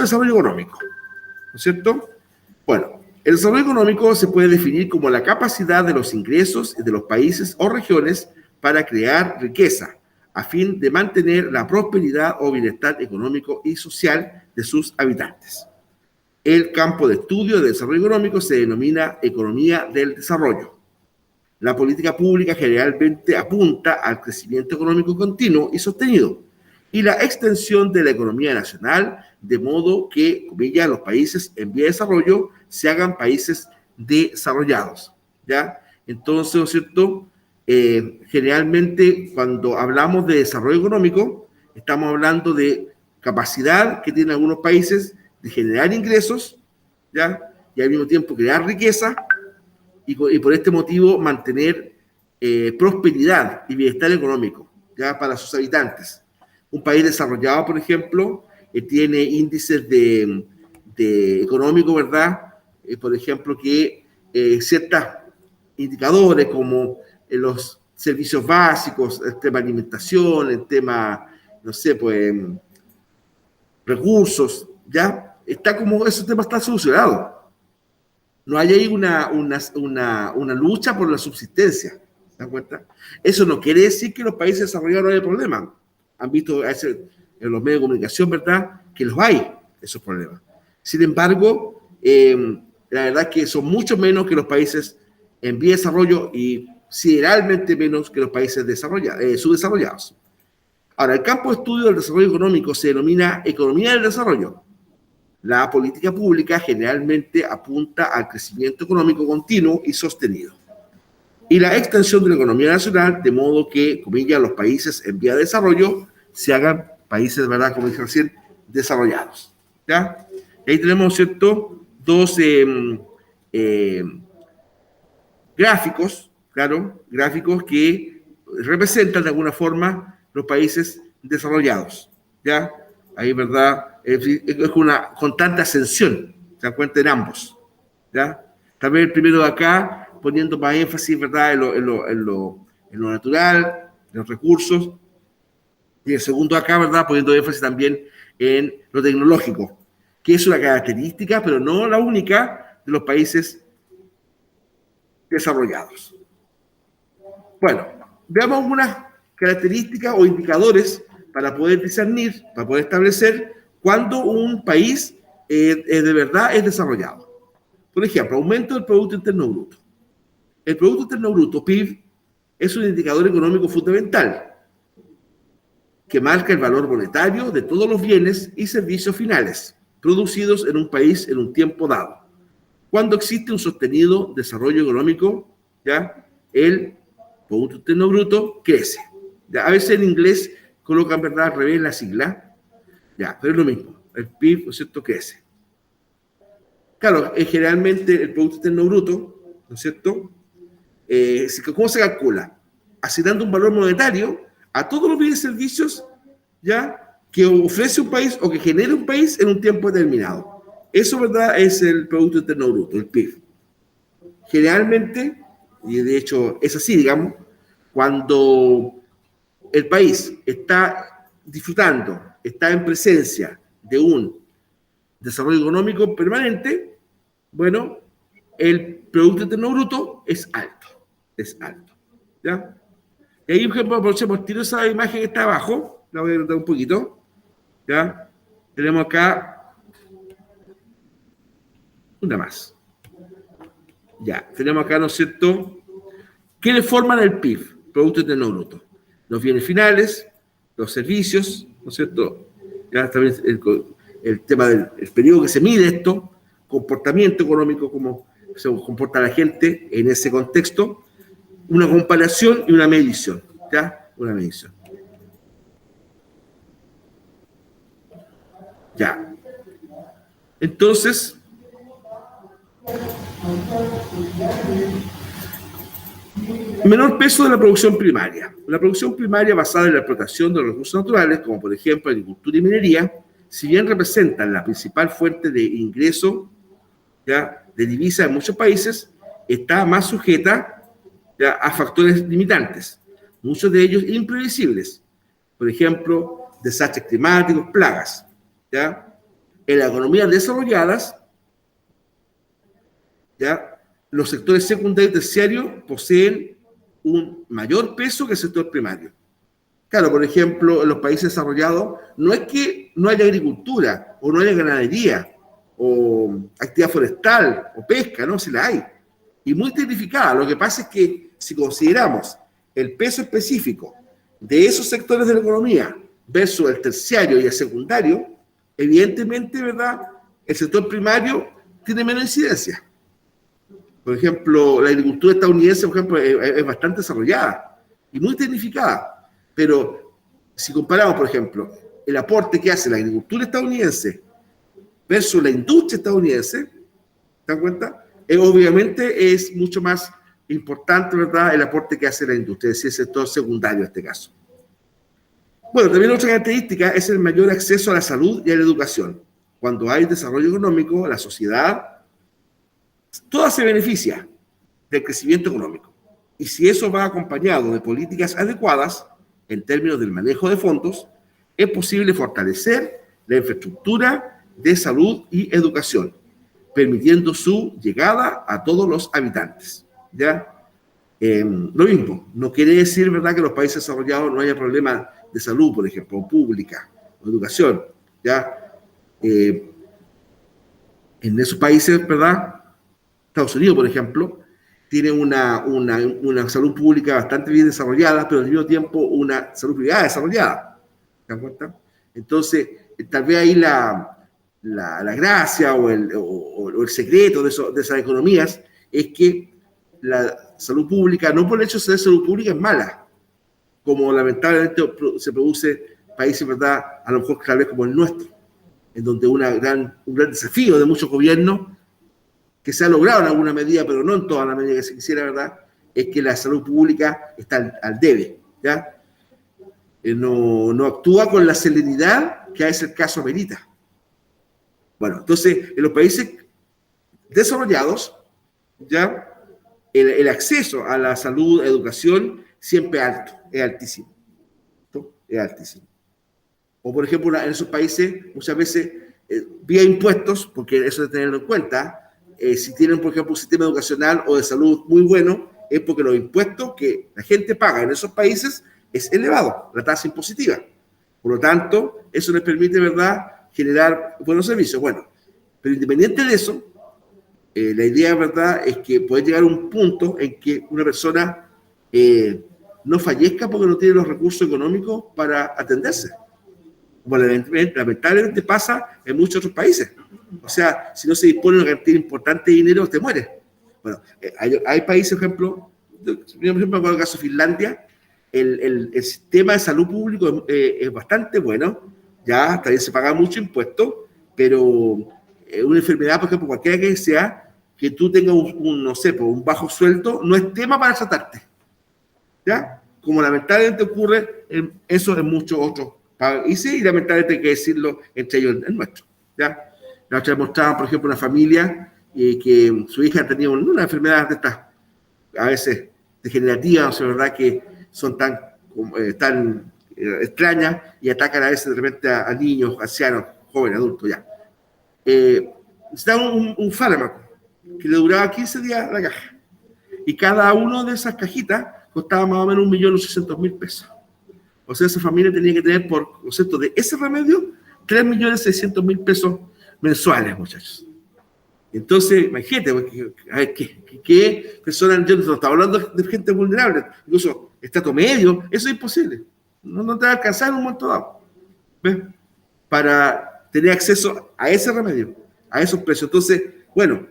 es desarrollo económico? ¿No es cierto? Bueno, el desarrollo económico se puede definir como la capacidad de los ingresos de los países o regiones para crear riqueza, a fin de mantener la prosperidad o bienestar económico y social de sus habitantes. El campo de estudio del desarrollo económico se denomina economía del desarrollo. La política pública generalmente apunta al crecimiento económico continuo y sostenido y la extensión de la economía nacional, de modo que, comillas, los países en vía de desarrollo se hagan países desarrollados, ¿ya? Entonces, ¿no es cierto? Generalmente, cuando hablamos de desarrollo económico, estamos hablando de capacidad que tienen algunos países de generar ingresos, ¿ya? Y al mismo tiempo crear riqueza y por este motivo mantener prosperidad y bienestar económico, ¿ya? Para sus habitantes. Un país desarrollado, por ejemplo, tiene índices de económico, ¿verdad? Por ejemplo, que ciertos indicadores como los servicios básicos, el tema de alimentación, el tema, no sé, pues, recursos, ¿ya? Está como, ese tema está solucionado. No hay ahí una lucha por la subsistencia, ¿se dan cuenta? Eso no quiere decir que los países desarrollados no haya problemas. Han visto en los medios de comunicación, ¿verdad?, que los hay, esos problemas. Sin embargo, la verdad es que son mucho menos que los países en vía de desarrollo y considerablemente menos que los países subdesarrollados. Ahora, el campo de estudio del desarrollo económico se denomina economía del desarrollo. La política pública generalmente apunta al crecimiento económico continuo y sostenido y la extensión de la economía nacional, de modo que, comillas, los países en vía de desarrollo se hagan países, ¿verdad?, como dije recién, desarrollados, ¿ya? Y ahí tenemos, ¿cierto?, dos gráficos, claro, gráficos que representan de alguna forma los países desarrollados, ¿ya? Ahí, ¿verdad?, es una constante ascensión, se dan cuenta en ambos, ¿ya? También el primero de acá, poniendo más énfasis, ¿verdad?, en lo natural, en los recursos, y el segundo acá, ¿verdad?, poniendo énfasis también en lo tecnológico, que es una característica, pero no la única, de los países desarrollados. Bueno, veamos algunas características o indicadores para poder discernir, para poder establecer cuándo un país de verdad es desarrollado. Por ejemplo, aumento del Producto Interno Bruto. El Producto Interno Bruto, PIB, es un indicador económico fundamental que marca el valor monetario de todos los bienes y servicios finales producidos en un país en un tiempo dado. Cuando existe un sostenido desarrollo económico, ¿ya?, el Producto Interno Bruto crece. ¿Ya? A veces en inglés colocan, ¿verdad?, al revés la sigla, ya, pero es lo mismo. El PIB, ¿no es cierto?, crece. Claro, generalmente el Producto Interno Bruto, ¿no es cierto?, ¿cómo se calcula? Asignando un valor monetario a todos los bienes y servicios, ¿ya?, que ofrece un país o que genera un país en un tiempo determinado. Eso, ¿verdad?, es el Producto Interno Bruto, el PIB. Generalmente, y de hecho es así, digamos, cuando el país está disfrutando, está en presencia de un desarrollo económico permanente, bueno, el Producto Interno Bruto es alto, ¿ya? Y ahí, por ejemplo, aprovechemos, tiro esa imagen que está abajo, la voy a agrandar un poquito, ¿ya? Tenemos acá una más. Ya, tenemos acá, ¿no es cierto?, ¿quiénes forman el PIB, Producto Interno Bruto? Los bienes finales, los servicios, ¿no es cierto? Ya también el tema del periodo que se mide esto, comportamiento económico, cómo se comporta la gente en ese contexto, una comparación y una medición, ¿ya? Una medición. Ya. Entonces, menor peso de la producción primaria. La producción primaria basada en la explotación de los recursos naturales, como por ejemplo agricultura y minería, si bien representan la principal fuente de ingreso, ¿ya?, de divisa en muchos países, está más sujeta, ¿ya?, a factores limitantes, muchos de ellos imprevisibles. Por ejemplo, desastres climáticos, plagas, ¿ya? En las economías desarrolladas, ¿ya? Los sectores secundario y terciario poseen un mayor peso que el sector primario. Claro, por ejemplo, en los países desarrollados no es que no haya agricultura o no haya ganadería o actividad forestal o pesca, no, se la hay. Y muy tecnificada. Lo que pasa es que si consideramos el peso específico de esos sectores de la economía versus el terciario y el secundario, evidentemente, ¿verdad? El sector primario tiene menos incidencia. Por ejemplo, la agricultura estadounidense, por ejemplo, es bastante desarrollada y muy tecnificada. Pero si comparamos, por ejemplo, el aporte que hace la agricultura estadounidense versus la industria estadounidense, ¿te das cuenta? Obviamente es mucho más importante, ¿verdad?, el aporte que hace la industria, es decir, el sector secundario en este caso. Bueno, también otra característica es el mayor acceso a la salud y a la educación. Cuando hay desarrollo económico, la sociedad toda se beneficia del crecimiento económico. Y si eso va acompañado de políticas adecuadas, en términos del manejo de fondos, es posible fortalecer la infraestructura de salud y educación, permitiendo su llegada a todos los habitantes. ¿Ya? Lo mismo, no quiere decir, ¿verdad?, que en los países desarrollados no haya problemas de salud, por ejemplo, o pública, o educación. ¿Ya? En esos países, ¿verdad?, Estados Unidos, por ejemplo, tiene una salud pública bastante bien desarrollada, pero al mismo tiempo una salud privada desarrollada. ¿Se dan cuenta? Entonces, tal vez ahí la gracia o el secreto de esas economías es que la salud pública, no por el hecho de ser salud pública, es mala, como lamentablemente se produce en países, ¿verdad?, a lo mejor tal vez como el nuestro, en donde un gran desafío de muchos gobiernos que se ha logrado en alguna medida, pero no en toda la medida que se quisiera, ¿verdad?, es que la salud pública está al debe, ¿ya? No actúa con la celeridad que a ese caso amerita. Bueno, entonces, en los países desarrollados, ¿ya?, el acceso a la salud, educación, siempre es alto, es altísimo. ¿No? Es altísimo. O, por ejemplo, en esos países, muchas veces, vía impuestos, porque eso hay que tenerlo en cuenta, si tienen, por ejemplo, un sistema educacional o de salud muy bueno, es porque los impuestos que la gente paga en esos países es elevado, la tasa impositiva. Por lo tanto, eso les permite, ¿verdad?, generar buenos servicios. Bueno, pero independiente de eso, la idea, ¿verdad?, es que puede llegar a un punto en que una persona no fallezca porque no tiene los recursos económicos para atenderse. Bueno, lamentablemente pasa en muchos otros países. O sea, si no se dispone de una cantidad importante de dinero, te mueres. Bueno, hay países, por ejemplo, en el caso de Finlandia, el sistema de salud público es bastante bueno, ya también se paga mucho impuesto, pero una enfermedad, por ejemplo, cualquiera que sea, que tú tengas no sé, un bajo sueldo, no es tema para tratarte. ¿Ya? Como lamentablemente ocurre eso en muchos otros países, y lamentablemente hay que decirlo, entre ellos el nuestro. ¿Ya? La otra mostraba, por ejemplo, una familia que su hija tenía una enfermedad de estas, a veces degenerativas, o sea, ¿verdad?, que son tan extrañas y atacan a veces de repente a niños, ancianos, jóvenes, adultos, ya. Necesitaba un fármaco que le duraba 15 días la caja. Y cada una de esas cajitas costaba más o menos 1.800.000 pesos. O sea, esa familia tenía que tener, por concepto de ese remedio, 3.600.000 pesos mensuales, muchachos. Entonces, imagínate, a ver, ¿qué personas? Yo no estaba hablando de gente vulnerable, incluso estrato medio, eso es imposible. No te va a alcanzar en un momento dado, ¿ves?, para tener acceso a ese remedio, a esos precios. Entonces, bueno,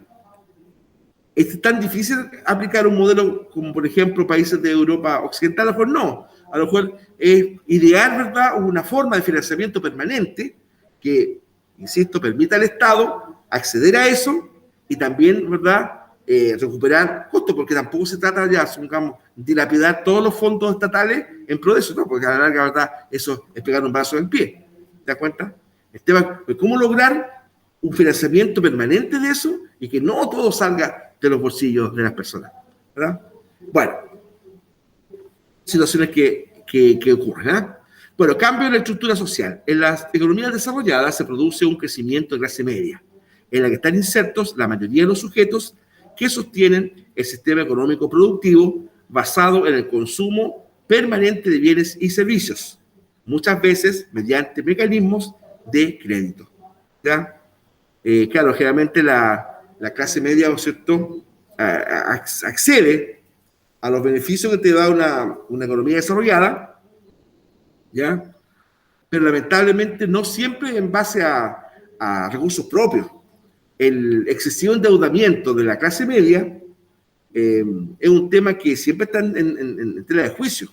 ¿es tan difícil aplicar un modelo como, por ejemplo, países de Europa Occidental? A lo mejor no. A lo mejor es idear, ¿verdad?, una forma de financiamiento permanente que, insisto, permita al Estado acceder a eso y también, ¿verdad?, recuperar costos, porque tampoco se trata ya, supongamos, dilapidar todos los fondos estatales en pro de eso, ¿no? Porque a la larga, ¿verdad?, eso es pegar un vaso en el pie. ¿Te das cuenta? El tema es cómo lograr un financiamiento permanente de eso y que no todo salga de los bolsillos de las personas, ¿verdad? Bueno, situaciones que ocurren, ¿eh? Bueno, cambio en la estructura social. En las economías desarrolladas se produce un crecimiento de clase media, en la que están insertos la mayoría de los sujetos que sostienen el sistema económico productivo basado en el consumo permanente de bienes y servicios, muchas veces mediante mecanismos de crédito. ¿Ya? Claro, generalmente la clase media, ¿no es cierto?, accede a los beneficios que te da una economía desarrollada, ¿ya? Pero lamentablemente no siempre en base a recursos propios. El excesivo endeudamiento de la clase media es un tema que siempre está en tela de juicio,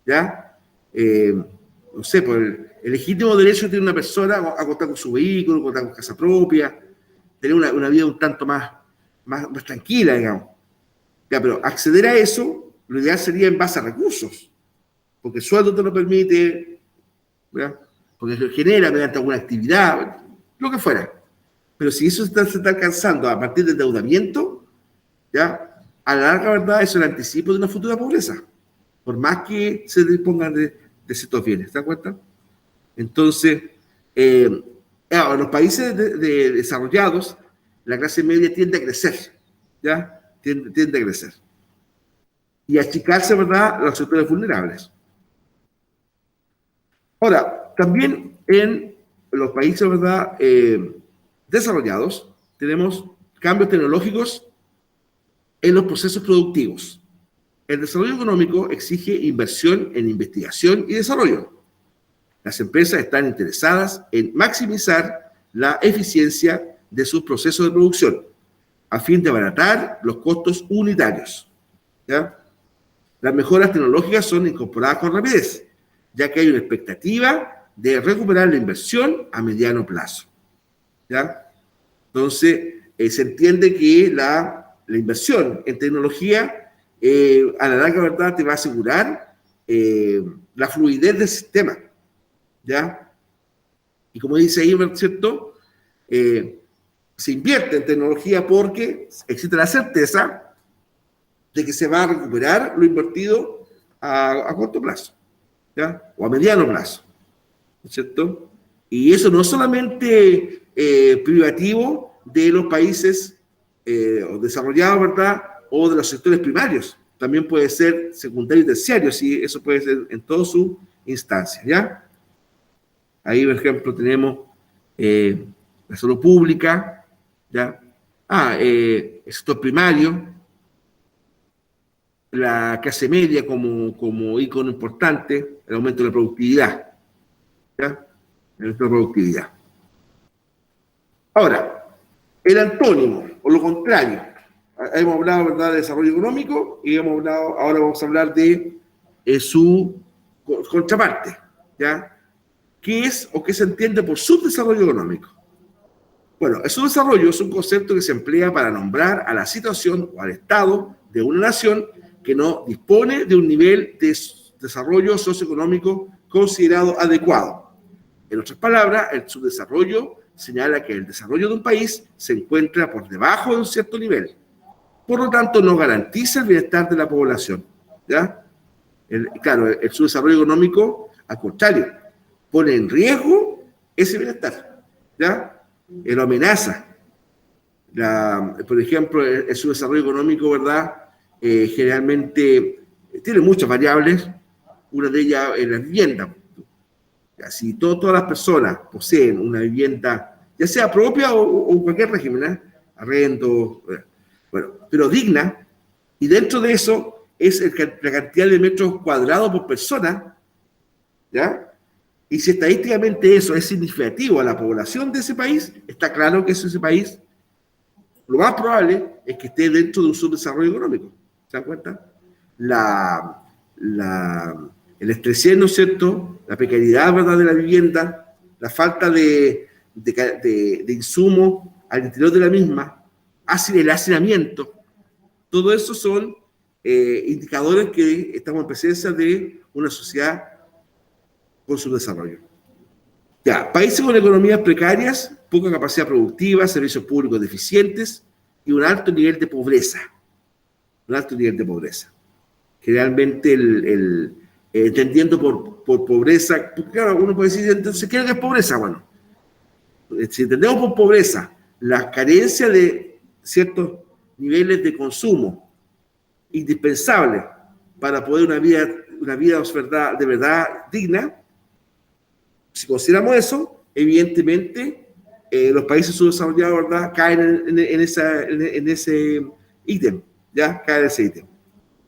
¿ya? No sé, por el legítimo derecho que tiene una persona a contar con su vehículo, contar con casa propia, tener una vida un tanto más tranquila, digamos. Ya, pero acceder a eso, lo ideal sería en base a recursos, porque el sueldo te lo permite, ¿verdad? Porque lo genera mediante alguna actividad, lo que fuera. Pero si eso se está alcanzando a partir del endeudamiento, ¿ya? A la larga, ¿verdad? Eso es el anticipo de una futura pobreza, por más que se dispongan de ciertos bienes, ¿te das cuenta? Entonces, en los países desarrollados, la clase media tiende a crecer, ¿ya? Tiende a crecer. Y achicarse, ¿verdad?, los sectores vulnerables. Ahora, también en los países, ¿verdad?, desarrollados, tenemos cambios tecnológicos en los procesos productivos. El desarrollo económico exige inversión en investigación y desarrollo. Las empresas están interesadas en maximizar la eficiencia de sus procesos de producción a fin de abaratar los costos unitarios, ¿ya? Las mejoras tecnológicas son incorporadas con rapidez, ya que hay una expectativa de recuperar la inversión a mediano plazo, ¿ya? Entonces, se entiende que la inversión en tecnología a la larga, ¿verdad?, te va a asegurar la fluidez del sistema, ¿ya? Y como dice ahí, ¿cierto?, se invierte en tecnología porque existe la certeza de que se va a recuperar lo invertido a corto plazo, ¿ya?, o a mediano plazo, ¿no es cierto? Y eso no es solamente privativo de los países desarrollados, ¿verdad?, o de los sectores primarios, también puede ser secundario y terciario, ¿sí? Eso puede ser en todas sus instancias, ¿ya? Ahí, por ejemplo, tenemos la salud pública, ¿ya? El sector primario, la clase media como ícono importante, el aumento de la productividad, ¿ya? El aumento de la productividad. Ahora, el antónimo, o lo contrario, hemos hablado, ¿verdad?, de desarrollo económico y ahora vamos a hablar de su contraparte, ¿ya? ¿Qué es o qué se entiende por subdesarrollo económico? Bueno, el subdesarrollo es un concepto que se emplea para nombrar a la situación o al estado de una nación que no dispone de un nivel de desarrollo socioeconómico considerado adecuado. En otras palabras, el subdesarrollo señala que el desarrollo de un país se encuentra por debajo de un cierto nivel. Por lo tanto, no garantiza el bienestar de la población, ¿ya? Claro, el subdesarrollo económico, al contrario, pone en riesgo ese bienestar, ¿ya? Lo amenaza. Por ejemplo, el subdesarrollo económico, ¿verdad?, generalmente tiene muchas variables. Una de ellas es la vivienda. Si todas las personas poseen una vivienda, ya sea propia o cualquier régimen, ¿eh?, arrendo, bueno, pero digna, y dentro de eso es la cantidad de metros cuadrados por persona, ¿ya? Y si estadísticamente eso es significativo a la población de ese país, está claro que ese país, lo más probable es que esté dentro de un subdesarrollo económico. ¿Se dan cuenta? El estrés, ¿no es cierto?, la precariedad, ¿verdad?, de la vivienda, la falta de insumos al interior de la misma, el hacinamiento, todo eso son indicadores que estamos en presencia de una sociedad con subdesarrollo. Ya, países con economías precarias, poca capacidad productiva, servicios públicos deficientes y un alto nivel de pobreza. Un alto nivel de pobreza. Generalmente, entendiendo por por pobreza, porque claro, uno puede decir, entonces, ¿qué es pobreza? Bueno, si entendemos por pobreza la carencia de ciertos niveles de consumo indispensables para poder una vida de verdad digna, si consideramos eso, evidentemente los países subdesarrollados, ¿verdad?, caen en ese ítem, ¿ya? Caen en ese ítem.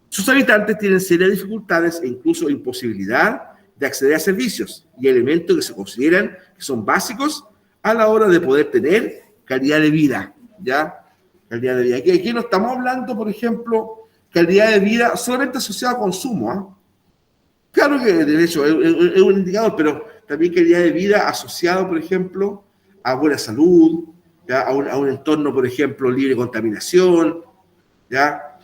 Sus habitantes tienen serias dificultades e incluso imposibilidad de acceder a servicios y elementos que se consideran que son básicos a la hora de poder tener calidad de vida, ¿ya? Calidad de vida. Aquí no estamos hablando, por ejemplo, calidad de vida solamente asociada a consumo, ¿eh? Claro que de hecho es un indicador, pero también calidad de vida asociado, por ejemplo, a buena salud, ¿ya? A un entorno, por ejemplo, libre de contaminación, ¿ya?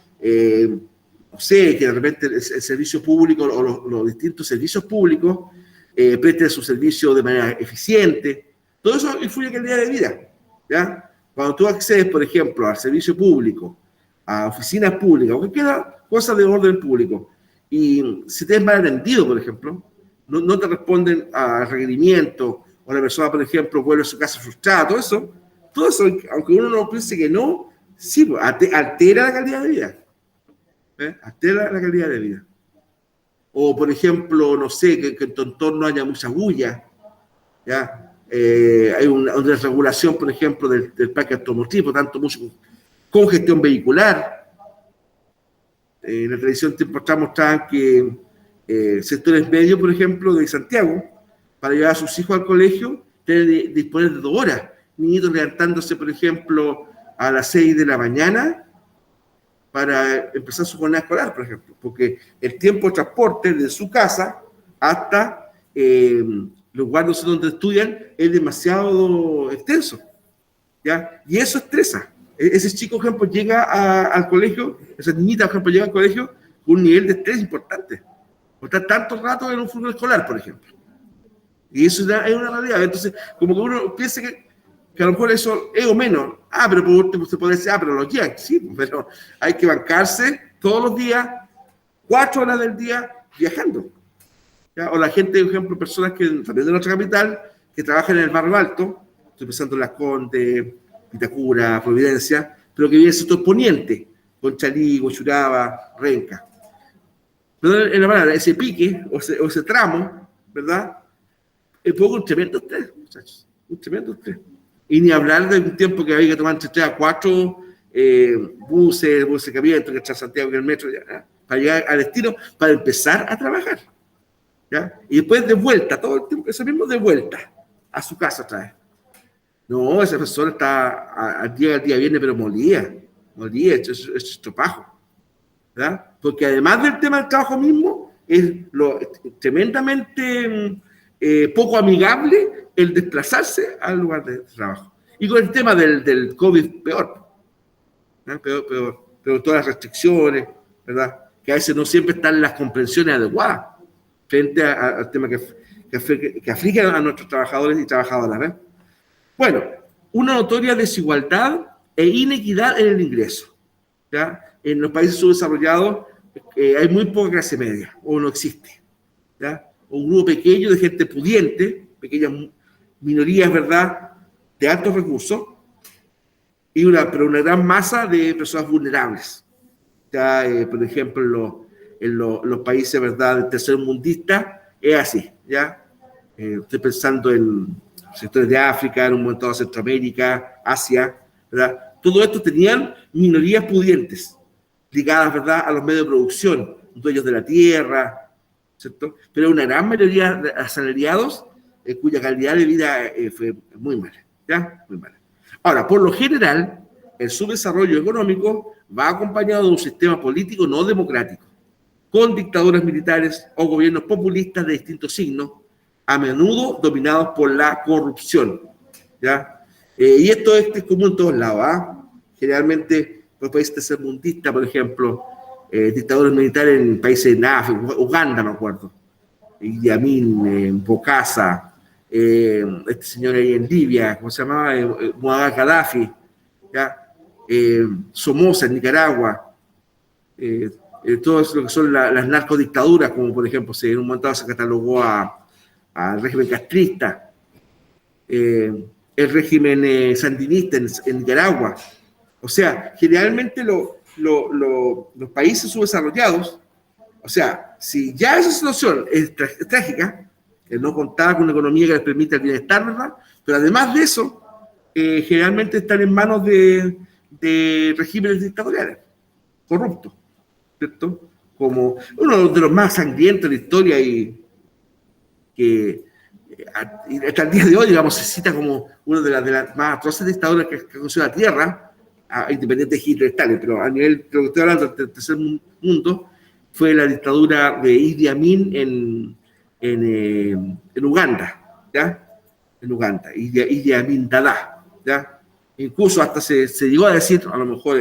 No sé, que de repente el servicio público o los distintos servicios públicos presten su servicio de manera eficiente. Todo eso influye en calidad de vida, ¿ya? Cuando tú accedes, por ejemplo, al servicio público, a oficinas públicas, o cualquier cosa de orden público, y si te es mal atendido, por ejemplo, no te responden al requerimiento, o la persona, por ejemplo, vuelve a su casa frustrada, todo eso, aunque uno no piense que no, sí, altera la calidad de vida. Altera la calidad de vida. O, por ejemplo, no sé, que en tu entorno haya mucha bulla, ¿ya? Hay una desregulación, por ejemplo, del parque automotriz, por tanto, mucha congestión vehicular. En la televisión tiempo atrás mostraban que sectores medios, por ejemplo, de Santiago, para llevar a sus hijos al colegio, tienen que disponer de 2 horas. Niñitos levantándose, por ejemplo, a las 6 de la mañana para empezar su jornada escolar, por ejemplo, porque el tiempo de transporte de su casa hasta los lugares donde estudian es demasiado extenso, ¿ya? Y eso estresa. Ese chico, por ejemplo, llega al colegio, esa niñita, por ejemplo, llega al colegio con un nivel de estrés importante, por estar tanto rato en un fútbol escolar, por ejemplo. Y eso es una realidad. Entonces, como que uno piensa que a lo mejor eso es o menos. Pero por último se puede decir, pero los días, sí, pero hay que bancarse todos los días, 4 horas del día viajando, ¿ya? O la gente, por ejemplo, personas que también de nuestra capital, que trabajan en el barrio alto, estoy pensando en Las Condes, Vitacura, Providencia, pero que viven en sector poniente, Conchalí, Huachuraba, Renca. Pero en la palabra, ese pique, o ese tramo, ¿verdad? Es poco un tremendo estrés, muchachos, un tremendo estrés. Y ni hablar de un tiempo que había que tomar entre 3 a 4 buses que había entre Santiago y el metro, ¿ya? Para llegar al destino, para empezar a trabajar, ¿ya? Y después de vuelta, todo el tiempo, eso mismo de vuelta a su casa otra vez. No, esa persona está llega el día viernes, pero molía, es estropajo, ¿verdad? Porque además del tema del trabajo mismo, es tremendamente poco amigable el desplazarse al lugar de trabajo. Y con el tema del COVID, peor, ¿no? Peor todas las restricciones, ¿verdad? Que a veces no siempre están las comprensiones adecuadas frente al tema que aflige a nuestros trabajadores y trabajadoras, ¿ves? Bueno, una notoria desigualdad e inequidad en el ingreso, ¿ya? En los países subdesarrollados hay muy poca clase media, o no existe, ¿ya? Un grupo pequeño de gente pudiente, pequeñas minorías, ¿verdad?, de altos recursos, pero una gran masa de personas vulnerables. Ya, por ejemplo, en los países, ¿verdad?, tercermundistas, es así, ¿ya? Estoy pensando en sectores de África, en un momento de Centroamérica, Asia, ¿verdad? Todo esto tenían minorías pudientes, ligadas, ¿verdad?, a los medios de producción, dueños de la tierra, ¿cierto? Pero una gran mayoría de asalariados cuya calidad de vida fue muy mala, ¿ya? Muy mala. Ahora, por lo general, el subdesarrollo económico va acompañado de un sistema político no democrático, con dictaduras militares o gobiernos populistas de distintos signos, a menudo dominados por la corrupción, ¿ya? Y esto es común en todos lados, ¿ah? Generalmente, los países tercermundistas, por ejemplo, dictadores militares en países en África, Uganda, me acuerdo, Idi Amin, Bokassa, este señor ahí en Libia, ¿cómo se llamaba? Muammar Gaddafi, ¿ya? Somoza en Nicaragua, todo eso, lo que son las narcodictaduras, como por ejemplo en un momento se catalogó al régimen castrista, el régimen sandinista en Nicaragua. O sea, generalmente los países subdesarrollados, o sea, si ya esa situación es trágica, que no contaba con una economía que les permita el bienestar, ¿verdad? Pero además de eso, generalmente están en manos de regímenes dictatoriales, corruptos, ¿cierto? Como uno de los más sangrientos de la historia y que hasta el día de hoy, digamos, se cita como una de las más atroces dictaduras que conoció la Tierra, independiente de Hitler y Stalin, pero a nivel, creo que estoy hablando del tercer mundo, fue la dictadura de Idi Amin en Uganda, ¿ya? En Uganda, Idi Amin Dada, ¿ya? Incluso hasta se llegó a decir, a lo mejor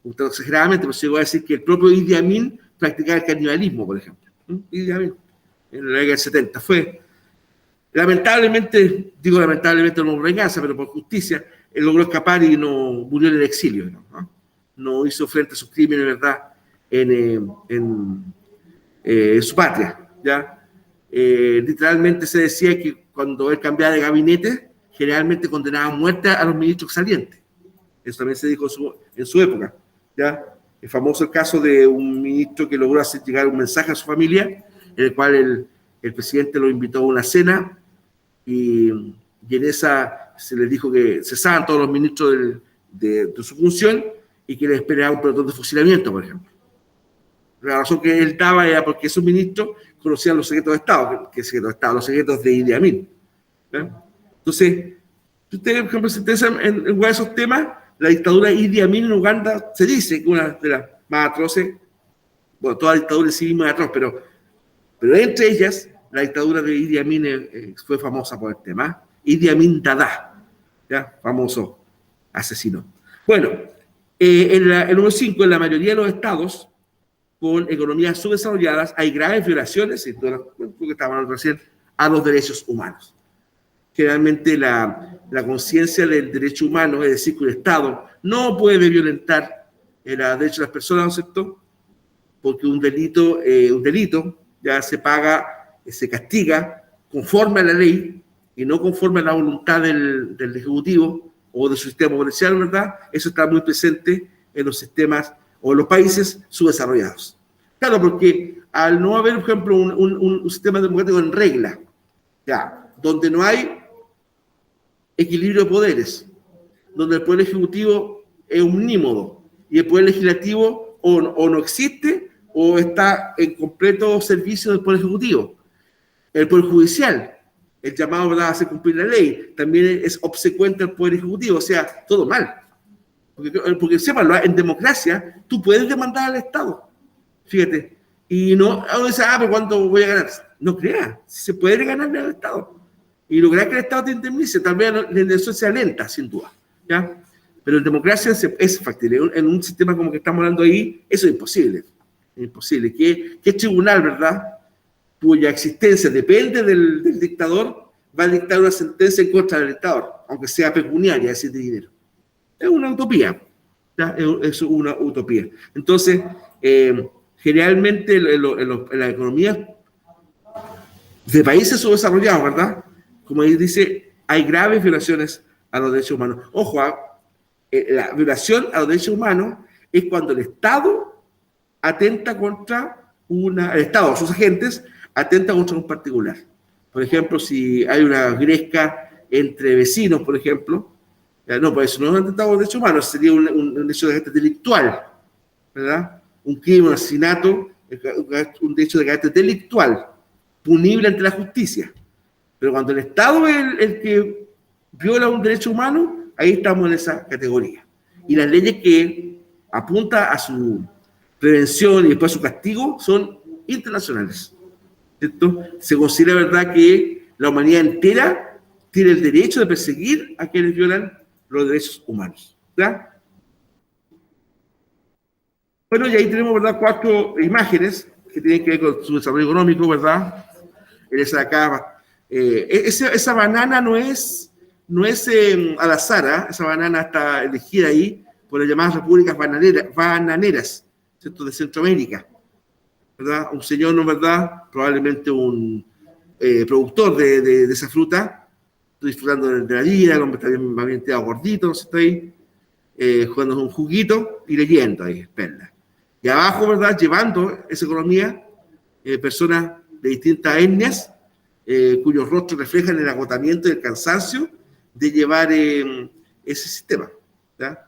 un tanto exageradamente, pero se llegó a decir que el propio Idi Amin practicaba el canibalismo, por ejemplo. Idi Amin, en la década del 70, fue lamentablemente, digo lamentablemente no por venganza, pero por justicia, él logró escapar y no murió en el exilio, no hizo frente a sus crímenes, ¿verdad?, en su patria, ¿ya? Literalmente se decía que cuando él cambiaba de gabinete, generalmente condenaba a muerte a los ministros salientes. Eso también se dijo en su época, ¿ya? Es famoso el caso de un ministro que logró hacer llegar un mensaje a su familia, en el cual el presidente lo invitó a una cena y en esa se les dijo que cesaban todos los ministros de su función y que les esperaba un pelotón de fusilamiento, por ejemplo. La razón que él daba era porque esos ministros conocían los secretos de Estado, los secretos de Idi Amin, ¿ya? Entonces, si ustedes, por ejemplo, se interesan en esos temas, la dictadura de Idi Amin en Uganda se dice que una de las más atroces, bueno, toda dictadura en sí misma es atroz, pero entre ellas, la dictadura de Idi Amin fue famosa por el tema. Idi Amin Dada, ¿ya? Famoso asesino. Bueno, el número 5, en la mayoría de los estados con economías subdesarrolladas hay graves violaciones, y todo lo que estábamos hablando recién, a los derechos humanos. Generalmente la conciencia del derecho humano, es decir, que el Estado no puede violentar el derecho de las personas, ¿no es cierto? Porque un delito ya se paga, se castiga conforme a la ley y no conforme a la voluntad del Ejecutivo o de su sistema policial, ¿verdad? Eso está muy presente en los sistemas o en los países subdesarrollados. Claro, porque al no haber, por ejemplo, un sistema democrático en regla, ya, donde no hay equilibrio de poderes, donde el poder ejecutivo es omnímodo y el poder legislativo o no existe o está en completo servicio del poder ejecutivo. El poder judicial, el llamado, ¿verdad?, a hacer cumplir la ley, también es obsecuente al poder ejecutivo, o sea, todo mal. Porque sépanlo, en democracia tú puedes demandar al Estado, fíjate, y no, uno dice, pero ¿cuánto voy a ganar? No crea, se puede ganarle al Estado y lograr que el Estado te indemnice. Tal vez la indemnización sea lenta, sin duda, ¿ya? Pero en democracia es factible. En un sistema como que estamos hablando ahí, eso es imposible. Es imposible. ¿Qué tribunal, verdad, cuya existencia depende del dictador, va a dictar una sentencia en contra del dictador, aunque sea pecuniaria, es decir, de dinero? Es una utopía, ¿ya? Es una utopía. Entonces, generalmente en la economía de países subdesarrollados, ¿verdad?, como ahí dice, hay graves violaciones a los derechos humanos. Ojo, la violación a los derechos humanos es cuando el Estado atenta contra el Estado, sus agentes, atenta contra un particular. Por ejemplo, si hay una gresca entre vecinos, por ejemplo, no, pues eso no es un atentado a los derechos humanos, sería un hecho de carácter delictual, ¿verdad? Un crimen, un asesinato, un hecho de carácter delictual, punible ante la justicia. Pero cuando el Estado es el que viola un derecho humano, ahí estamos en esa categoría. Y las leyes que apuntan a su prevención y después a su castigo son internacionales, ¿cierto? Se considera, ¿verdad?, que la humanidad entera tiene el derecho de perseguir a quienes violan los derechos humanos, ¿verdad? Bueno, y ahí tenemos, ¿verdad?, 4 imágenes que tienen que ver con su desarrollo económico, ¿verdad? En esa de acá, esa banana no es al azar, ¿eh? Esa banana está elegida ahí por las llamadas repúblicas bananeras, ¿cierto?, de Centroamérica. ¿verdad? Un señor, ¿no verdad? Probablemente un productor de esa fruta, estoy disfrutando de la vida, el hombre está bien, más bien tirado gordito, no sé, está ahí, jugando un juguito y leyendo ahí, perla. Y abajo, ¿verdad? Llevando esa economía, personas de distintas etnias, cuyos rostros reflejan el agotamiento y el cansancio de llevar ese sistema. ¿Ya?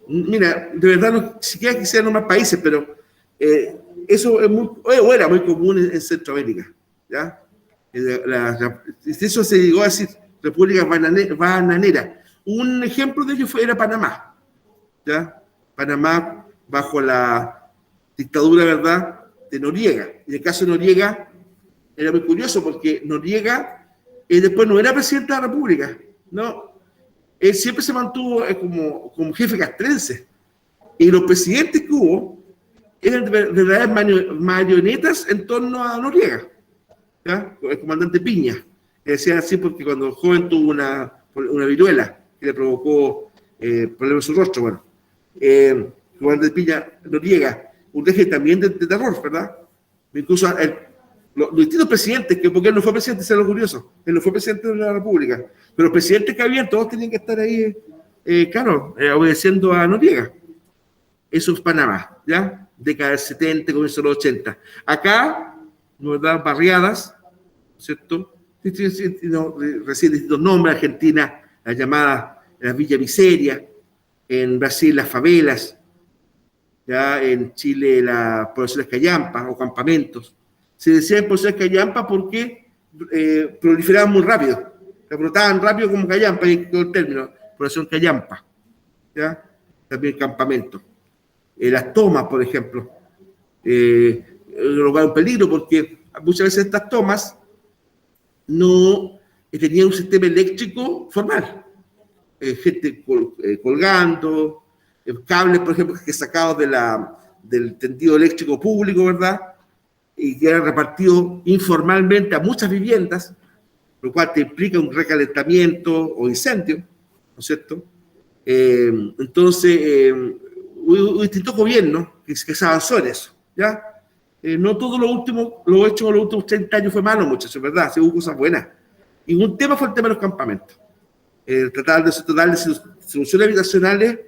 Mira, de verdad, no siquiera quisiera nombrar países, pero eso es muy, o era muy común en Centroamérica. ¿Ya? Eso se llegó a decir repúblicas bananeras. Un ejemplo de ello era Panamá. ¿Ya? Panamá bajo la dictadura, ¿verdad?, de Noriega. En el caso de Noriega era muy curioso porque Noriega después no era presidente de la República, no, él siempre se mantuvo como jefe castrense. Y los presidentes que hubo eran verdaderas marionetas en torno a Noriega. ¿Ya? El comandante Piña. Decían así porque cuando el joven tuvo una viruela que le provocó problemas en su rostro. Bueno, el comandante Piña Noriega, un régimen también de terror, ¿verdad? Incluso los distintos presidentes, porque él no fue presidente, eso es lo curioso, él no fue presidente de la República, pero los presidentes que habían, todos tenían que estar ahí, claro, obedeciendo a Noriega. Eso es Panamá, ¿ya? Década del 70, comienzo de los 80. Acá, ¿verdad? Barriadas, ¿cierto? Recién distintos nombres, Argentina, las llamadas las Villa Miseria, en Brasil las favelas, ya en Chile las poblaciones callampas o campamentos. Se decían poblaciones callampas porque proliferaban muy rápido, brotaban rápido como callampa, y todo el término, población callampa, ¿ya? También campamentos. Las tomas, por ejemplo, un peligro porque muchas veces estas tomas no tenían un sistema eléctrico formal. Gente colgando, cables, por ejemplo, que sacados del tendido eléctrico público, ¿verdad? Y que eran repartidos informalmente a muchas viviendas, lo cual te implica un recalentamiento o incendio, ¿no es cierto? Entonces, hubo distintos gobiernos que se avanzó en eso, ¿ya? No todo lo hecho en los últimos 30 años fue malo, muchachos, ¿verdad? Sí, hubo cosas buenas. Y un tema fue el tema de los campamentos. Tratar de soluciones habitacionales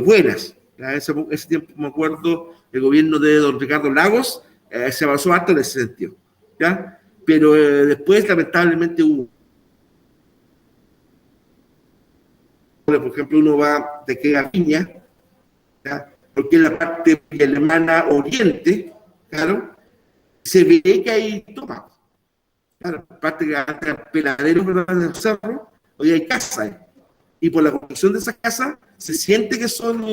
buenas. Ese tiempo, me acuerdo, el gobierno de don Ricardo Lagos se avanzó harto en ese sentido, ¿ya? Pero después, lamentablemente, hubo. Por ejemplo, uno va de que a Viña, ¿ya? Porque en la parte alemana oriente, claro, se ve que hay tomas. Claro, parte que antes eran peladeros, ¿verdad?, del cerro, hoy hay casas. Y por la construcción de esas casas, se siente que son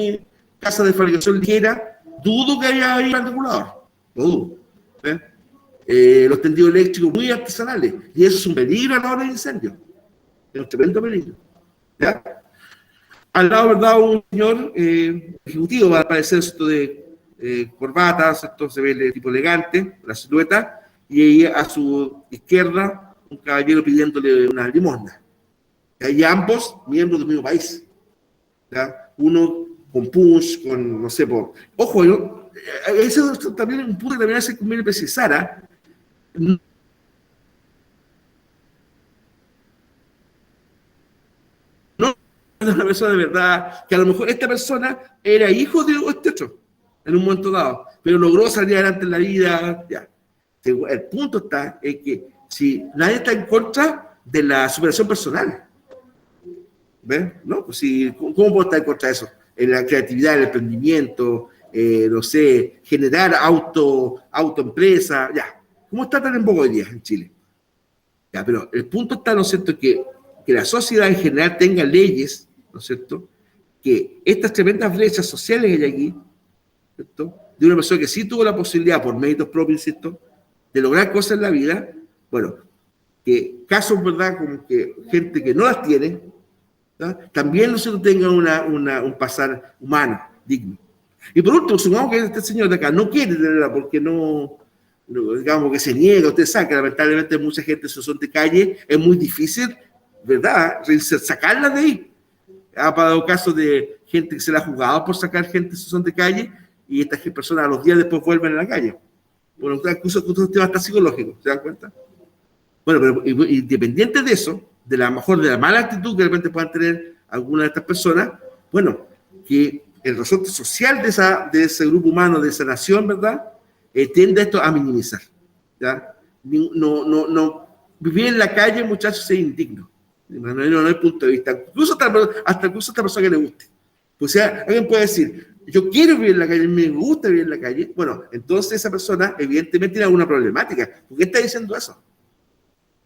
casas de fabricación ligera. Dudo que haya ahí un regulador. Lo dudo. Los tendidos eléctricos muy artesanales. Y eso es un peligro a la hora de incendio. Es un tremendo peligro. ¿Ya? Al lado, ¿verdad?, un señor ejecutivo, va a aparecer esto de corbatas, esto se ve de tipo elegante, la silueta, y ahí a su izquierda un caballero pidiéndole una limosna. Y ambos miembros del mismo país. ¿Ya? Uno con punch, con, no sé, ojo, eso también es un punto que también se conviene precisar. No es una persona de verdad, que a lo mejor esta persona era hijo de este otro, en un momento dado, pero logró salir adelante en la vida, ya. El punto está en que si nadie está en contra de la superación personal, ¿ves? ¿No? Pues si, ¿cómo puedo estar en contra de eso? En la creatividad, el emprendimiento, no sé, generar autoempresa, ya. ¿Cómo está tan en boga hoy día en Chile? Ya, pero el punto está, ¿no es cierto?, que la sociedad en general tenga leyes, ¿no es cierto?, que estas tremendas brechas sociales que hay aquí, ¿cierto?, de una persona que sí tuvo la posibilidad, por méritos propios, ¿cierto?, de lograr cosas en la vida, bueno, que casos, ¿verdad?, como que gente que no las tiene, ¿verdad?, también nosotros tengan un pasar humano, digno. Y por último, supongamos que este señor de acá no quiere tenerla porque no, digamos que se niega, usted sabe que lamentablemente mucha gente en situación de calle es muy difícil, ¿verdad?, sacarla de ahí. Ha pasado casos de gente que se la ha jugado por sacar gente en situación de calle y estas personas a los días después vuelven a la calle. Bueno, incluso con un tema hasta psicológico, ¿se dan cuenta? Bueno, pero independiente de eso, de la mala actitud que de repente puedan tener algunas de estas personas, bueno, que el resorte social de ese grupo humano, de esa nación, ¿verdad? Tiende esto a minimizar, ¿ya? No, vivir en la calle, muchachos, es indigno. No hay punto de vista. Incluso hasta esta persona que le guste. Pues, o sea, alguien puede decir, yo quiero vivir en la calle, me gusta vivir en la calle. Bueno, entonces esa persona evidentemente tiene alguna problemática. ¿Por qué está diciendo eso?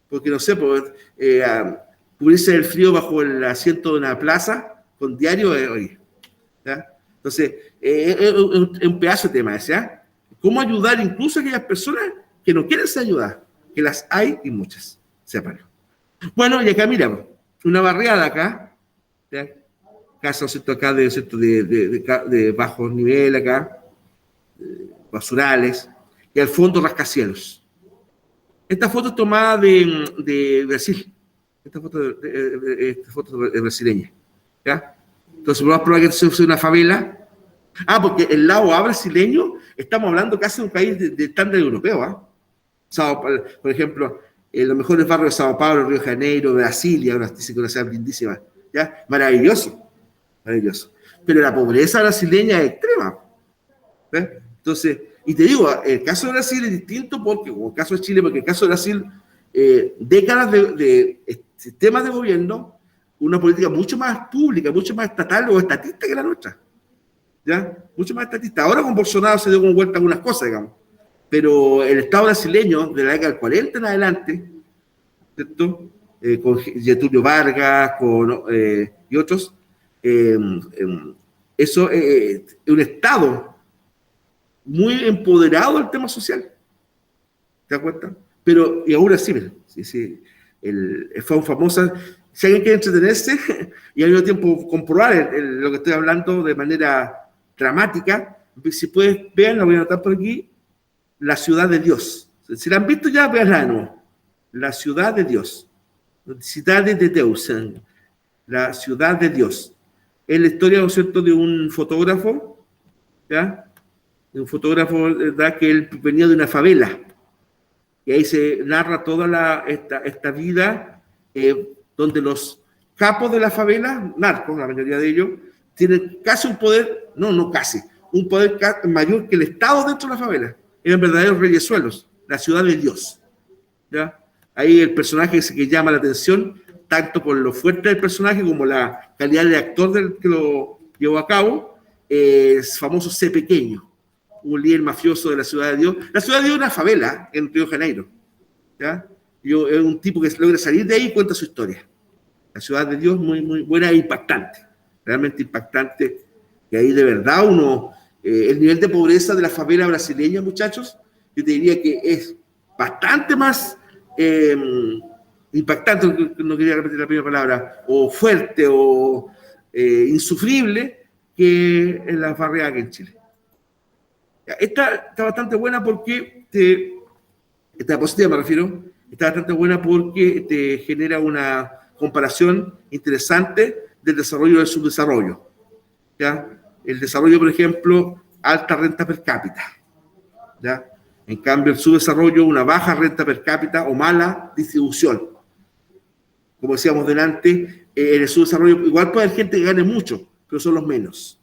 Porque, no sé, cubrirse el frío bajo el asiento de una plaza con diario, oye, ¿ya? Entonces, es un pedazo de tema ese, ¿ya? ¿Cómo ayudar incluso a aquellas personas que no quieren ser ayudadas? Que las hay y muchas, sépanlo. Bueno, y acá miramos, una barriada acá, ¿ya? Casas, ¿cierto? Acá de bajo nivel, acá, basurales, y al fondo rascacielos. Esta foto es tomada de Brasil. Esta foto es brasileña, ¿ya? Entonces, vamos a probar que esto es una favela. Porque el lado A brasileño, estamos hablando casi de un país de estándar europeo, ¿ah? Por ejemplo, en los mejores barrios de Sao Paulo, Río de Janeiro, Brasilia, una ciudad lindísima, ¿ya? Maravilloso. Pero la pobreza brasileña es extrema, ¿ves? Entonces, y te digo, el caso de Brasil es distinto porque, como el caso de Chile, porque el caso de Brasil, décadas de sistemas de gobierno, una política mucho más pública, mucho más estatal o estatista que la nuestra, ¿ya? Mucho más estatista. Ahora con Bolsonaro se dio como vuelta algunas cosas, digamos. Pero el Estado brasileño, de la década del 40 en adelante, ¿cierto? Con Getúlio Vargas, y otros, eso es un Estado muy empoderado del tema social. ¿Te das cuenta? Pero, y aún así, fue famosa. Si alguien quiere entretenerse y al mismo tiempo comprobar lo que estoy hablando de manera dramática, si puedes, vean, la voy a anotar por aquí, La Ciudad de Dios. Si la han visto ya, veanla de nuevo. La Ciudad de Dios. Cidade de Deus. La Ciudad de Dios. Es la historia, ¿no es cierto?, de un fotógrafo, ¿ya? De un fotógrafo, ¿verdad?, que él venía de una favela. Y ahí se narra toda esta vida, donde los capos de la favela, narcos, la mayoría de ellos, tienen casi un poder, no casi, un poder mayor que el Estado dentro de la favela. Eran verdaderos reyesuelos, la ciudad de Dios, ¿ya? Ahí el personaje que llama la atención, tanto por lo fuerte del personaje como la calidad de actor que lo llevó a cabo, es famoso C. Pequeño, un líder mafioso de la Ciudad de Dios. La Ciudad de Dios es una favela en Río de Janeiro, ¿ya? Es un tipo que logra salir de ahí y cuenta su historia. La Ciudad de Dios muy, muy buena e impactante, realmente impactante, y ahí de verdad el nivel de pobreza de la favela brasileña, muchachos, yo te diría que es bastante más impactante, no quería repetir la primera palabra, o fuerte o insufrible que en las barriadas aquí en Chile. Esta está bastante buena porque esta positiva me refiero, está bastante buena porque te genera una comparación interesante del desarrollo y del subdesarrollo, ¿ya? El desarrollo, por ejemplo, alta renta per cápita, ¿ya? En cambio, el subdesarrollo, una baja renta per cápita o mala distribución. Como decíamos delante, en el subdesarrollo igual puede haber gente que gane mucho, pero son los menos.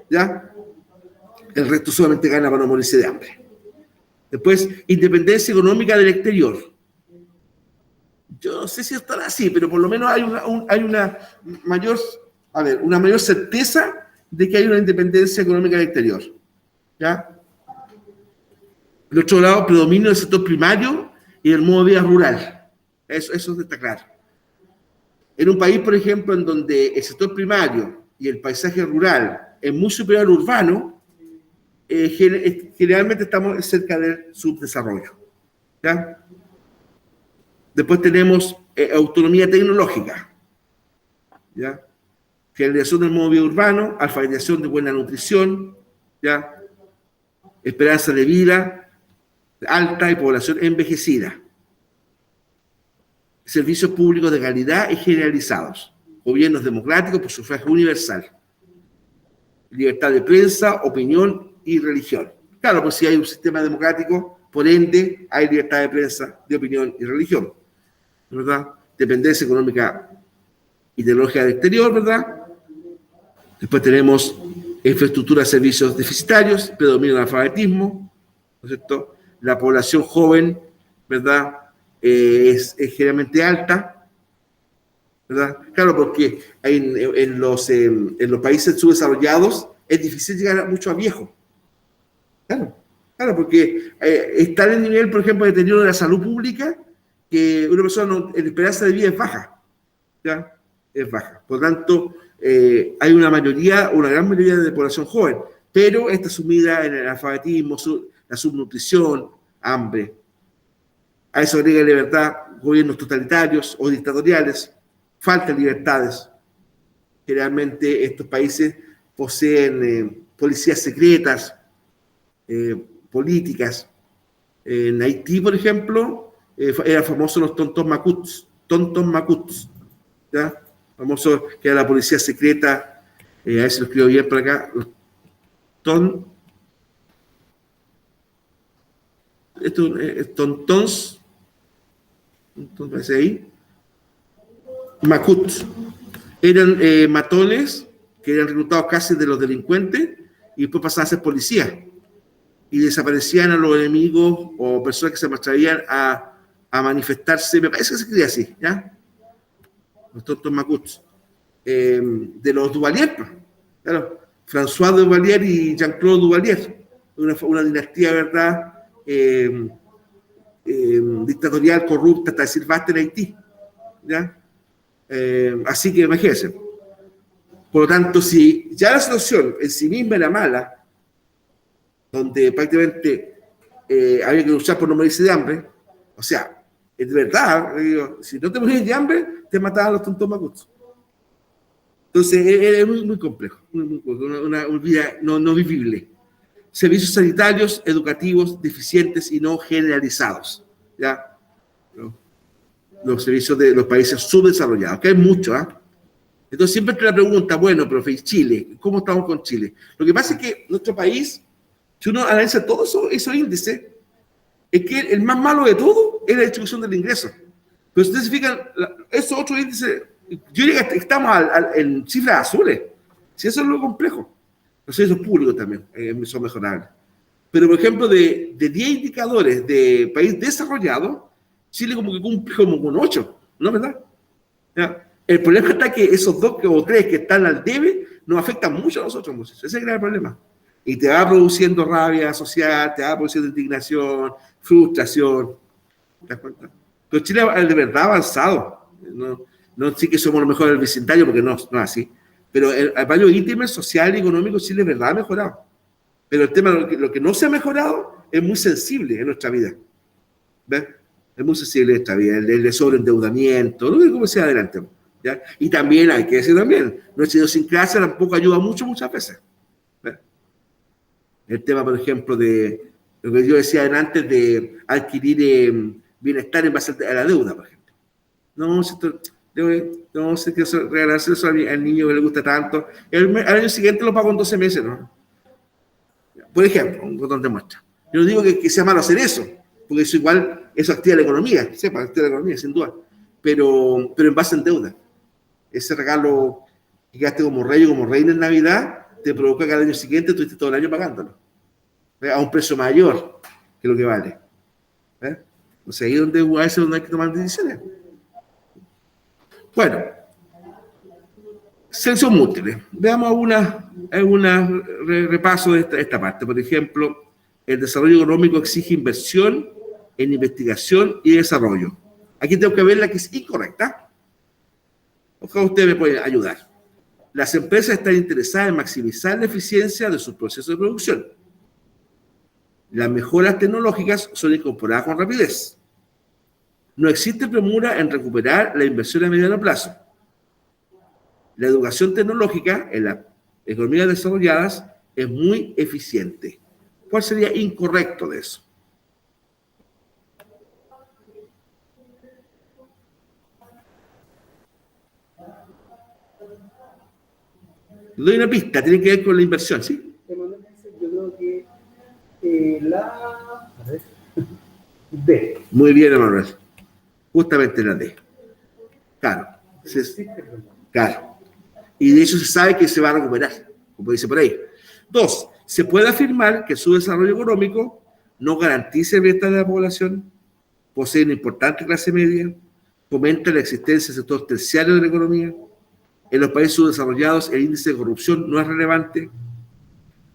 ¿Ya? El resto solamente gana para no morirse de hambre. Después, independencia económica del exterior. Yo no sé si estará así, pero por lo menos hay una mayor certeza de que hay una independencia económica del exterior. ¿Ya? Por otro lado, predominio del sector primario y del modo de vida rural. Eso está claro. En un país, por ejemplo, en donde el sector primario y el paisaje rural es muy superior al urbano, generalmente estamos cerca del subdesarrollo, ¿ya? Después tenemos autonomía tecnológica, ¿ya? Generación del modo de vida urbano, alfabetización de buena nutrición, ¿ya? Esperanza de vida alta y población envejecida. Servicios públicos de calidad y generalizados. Gobiernos democráticos por sufragio universal. libertad de prensa, opinión y religión. Claro, pues si hay un sistema democrático, por ende hay libertad de prensa, de opinión y religión, ¿verdad? Dependencia económica y tecnología del exterior, ¿verdad? Después tenemos infraestructura de servicios deficitarios, predomina el analfabetismo, ¿no es cierto? La población joven, ¿verdad? Es generalmente alta, ¿verdad? Claro, porque en los países subdesarrollados es difícil llegar mucho a viejo. Claro, claro, porque está en el nivel, por ejemplo, de deterioro de la salud pública, que una persona, la esperanza de vida es baja, ¿ya? Es baja. Por lo tanto, hay una mayoría, una gran mayoría de población joven, pero está sumida en el alfabetismo, la subnutrición, hambre. A eso agrega libertad, gobiernos totalitarios o dictatoriales, falta de libertades. Generalmente estos países poseen policías secretas, políticas. En Haití, por ejemplo, eran famosos los tontos macuts, ¿ya? Famoso que era la policía secreta, a ver si lo escribo bien por acá, los ton, tontons, entonces ahí, macuts, eran matones que eran reclutados casi de los delincuentes y después pasaban a ser policías y desaparecían a los enemigos o personas que se atrevían a manifestarse, me parece que se escribía así, ¿ya? Los tontos macuts, de los Duvalier, claro, François Duvalier y Jean-Claude Duvalier, una dinastía, ¿verdad? Dictatorial, corrupta, hasta decir basta en Haití, ¿ya? Así que imagínense. Por lo tanto, si ya la situación en sí misma era mala, donde prácticamente había que luchar por no morirse de hambre, o sea, es verdad, digo, si no te morías de hambre, te mataban los tontos macuts. Entonces, es muy, muy complejo, una vida no vivible. Servicios sanitarios, educativos, deficientes y no generalizados. ¿Ya? Los servicios de los países subdesarrollados, que hay mucho, ¿ah? ¿eh? Entonces siempre te la pregunta, bueno, profe, Chile, ¿cómo estamos con Chile? Lo que pasa es que nuestro país, si uno analiza todos esos índices, es que el más malo de todo es la distribución del ingreso. Pero si ustedes se fijan, esos otros índices, yo diría que estamos en cifras azules. Si eso es lo complejo. Los servicios públicos también son mejorables. Pero, por ejemplo, de 10 indicadores de país desarrollado, Chile como que cumple como con 8, ¿no es verdad? ¿Ya? El problema está que esos 2 o 3 que están al debe nos afectan mucho a nosotros, muchachos. Ese es el gran problema. Y te va produciendo rabia social, te va produciendo indignación, frustración. ¿Te das cuenta? Pero Chile de verdad ha avanzado. No sí que somos los mejores del vecindario, porque no es así. Pero el apoyo íntimo, social y económico, Chile de verdad ha mejorado. Pero el tema, lo que no se ha mejorado, es muy sensible en nuestra vida. ¿Ves? Es muy sensible en nuestra vida. El sobreendeudamiento, no sé cómo sea adelante. ¿Ya? Y también, hay que decir también, nuestra idiosincrasia tampoco ayuda mucho muchas veces. ¿Ves? El tema, por ejemplo, de lo que yo decía antes de adquirir bienestar en base a la deuda, por ejemplo. No, no sé qué regalarse eso al niño que le gusta tanto. Al año siguiente lo pago en 12 meses, ¿no? Por ejemplo, un botón de muestra. Yo no digo que sea malo hacer eso, porque eso igual, eso activa la economía, sepa, activa la economía, sin duda. Pero en base en deuda. Ese regalo que quedaste como rey o como reina en Navidad, te provoca que al año siguiente tú estés todo el año pagándolo. A un precio mayor que lo que vale. O sea, ahí es donde, a veces donde hay que tomar decisiones. Bueno, selección múltiple. Veamos algunas repaso de esta parte. Por ejemplo, el desarrollo económico exige inversión en investigación y desarrollo. Aquí tengo que ver la que es incorrecta. Ojalá usted me puede ayudar. Las empresas están interesadas en maximizar la eficiencia de sus procesos de producción. Las mejoras tecnológicas son incorporadas con rapidez. No existe premura en recuperar la inversión a mediano plazo. La educación tecnológica en las economías desarrolladas es muy eficiente. ¿Cuál sería incorrecto de eso? Le doy una pista, tiene que ver con la inversión, ¿sí? Emanuel dice, yo creo que la... A ver, D. Muy bien, Emanuel. Justamente la D. Claro. Claro. Y de hecho se sabe que se va a recuperar, como dice por ahí. 2. Se puede afirmar que su desarrollo económico no garantiza el bienestar de la población, posee una importante clase media, fomenta la existencia del sector terciario de la economía. En los países subdesarrollados el índice de corrupción no es relevante.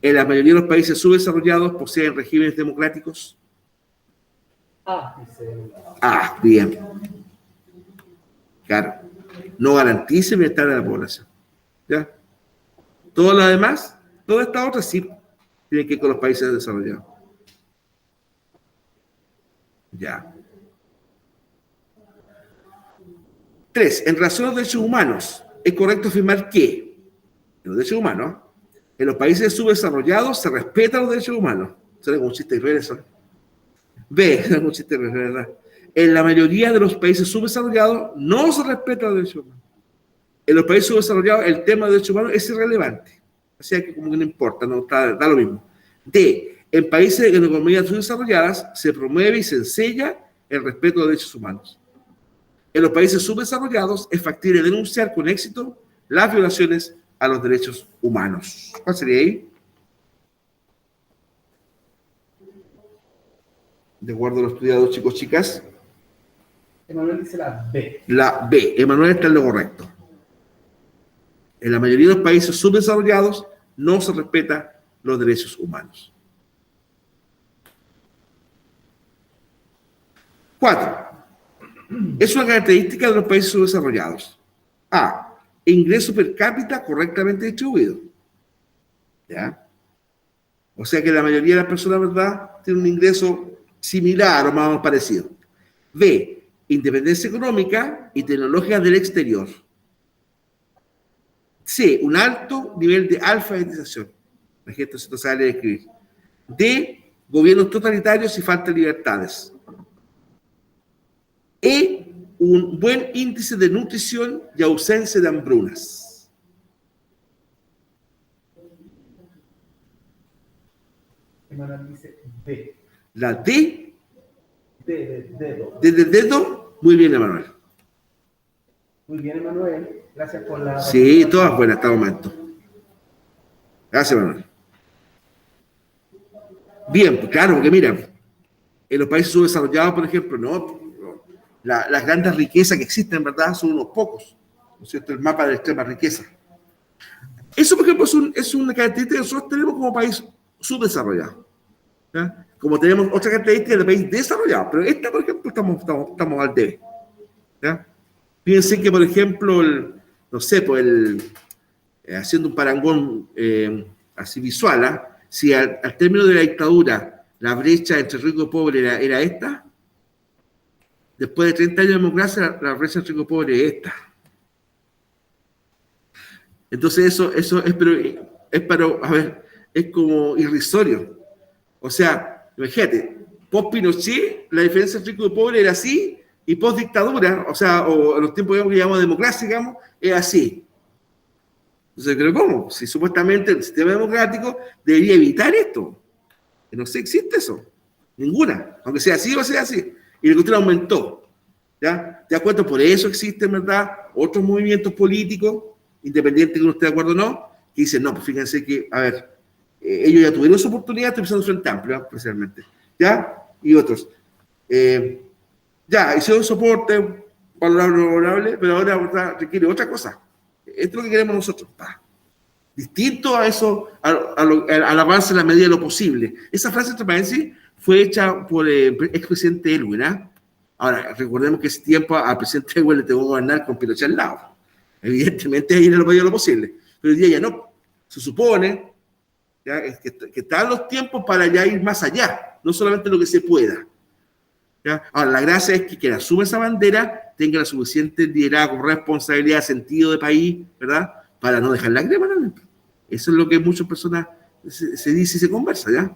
En la mayoría de los países subdesarrollados poseen regímenes democráticos. Ah, bien. Claro. No garantiza el bienestar de la población. ¿Ya? Todo lo demás, toda esta otra sí tiene que ir con los países desarrollados. Ya. 3. En relación a los derechos humanos, es correcto afirmar que en los derechos humanos, en los países subdesarrollados se respetan los derechos humanos. Será como un chiste de eso. B. Es un chiste de verdad. En la mayoría de los países subdesarrollados no se respetan los derechos humanos. En los países subdesarrollados el tema de derechos humanos es irrelevante. O sea que como que no importa, no da lo mismo. D. En países en economías subdesarrolladas se promueve y se enseña el respeto a los derechos humanos. En los países subdesarrollados es factible denunciar con éxito las violaciones a los derechos humanos. ¿Cuál sería ahí? De acuerdo a los estudiados, chicos, chicas. Emanuel dice la B. La B. Emanuel está en lo correcto. En la mayoría de los países subdesarrollados no se respetan los derechos humanos. 4. Es una característica de los países subdesarrollados. A. Ingreso per cápita correctamente distribuido. ¿Ya? O sea que la mayoría de las personas, ¿verdad?, tienen un ingreso similar o más o menos parecido. B. Independencia económica y tecnológica del exterior. C. Un alto nivel de alfabetización. La gente no sabe leer y escribir. D. Gobiernos totalitarios y falta de libertades. E. Un buen índice de nutrición y ausencia de hambrunas. Emanuel dice D. La D. D de dedo. D de dedo. Muy bien, Emanuel. Muy bien, Emanuel. Gracias por la... Sí, todas buenas hasta el momento. Gracias, Emanuel. Bien, pues claro, porque mira, en los países subdesarrollados, por ejemplo, no, las grandes riquezas que existen, ¿verdad?, son unos pocos, ¿no es cierto? El mapa de la extrema riqueza. Eso, por ejemplo, es una característica que nosotros tenemos como país subdesarrollado, ¿ya? Como tenemos otra característica del país desarrollado, pero esta, por ejemplo, estamos al debe, ¿ya? Fíjense que, por ejemplo, no sé, pues haciendo un parangón así visual, ¿eh? Si al término de la dictadura la brecha entre rico y pobre era esta, después de 30 años de democracia la brecha entre rico y pobre es esta. Entonces eso es a ver, es como irrisorio. O sea, imagínate, post-Pinochet la diferencia entre rico y pobre era así, y post-dictadura, o sea, o en los tiempos que llamamos democracia, digamos, es así. Entonces, ¿pero cómo? Si supuestamente el sistema democrático debería evitar esto. Que no sé, existe eso. Ninguna. Aunque sea así o sea así. Y la cuestión aumentó. ¿Ya? ¿Te das cuenta? Por eso existen, ¿verdad?, otros movimientos políticos, independientes que uno esté de acuerdo o no, que dicen, no, pues fíjense que, a ver, ellos ya tuvieron esa oportunidad, estoy pensando en Frente Amplio, especialmente. ¿Ya? Y otros. Ya, hicieron soporte, valorable, pero ahora, ¿verdad?, requiere otra cosa. Esto es lo que queremos nosotros. Distinto a eso, al avance en la medida de lo posible. Esa frase, entre paréntesis, fue hecha por el expresidente Elwin, ¿eh? Ahora, recordemos que ese tiempo al presidente Elwin le tocó gobernar con Pinochet al lado. Evidentemente, ahí en la medida de lo posible. Pero hoy día ya no. Se supone, ¿ya?, que están los tiempos para ya ir más allá, no solamente lo que se pueda. ¿Ya? Ahora, la gracia es que quien asume esa bandera tenga la suficiente liderazgo, responsabilidad, sentido de país, ¿verdad?, para no dejar la crema, ¿no? Eso es lo que muchas personas se dice y se conversa, ¿ya?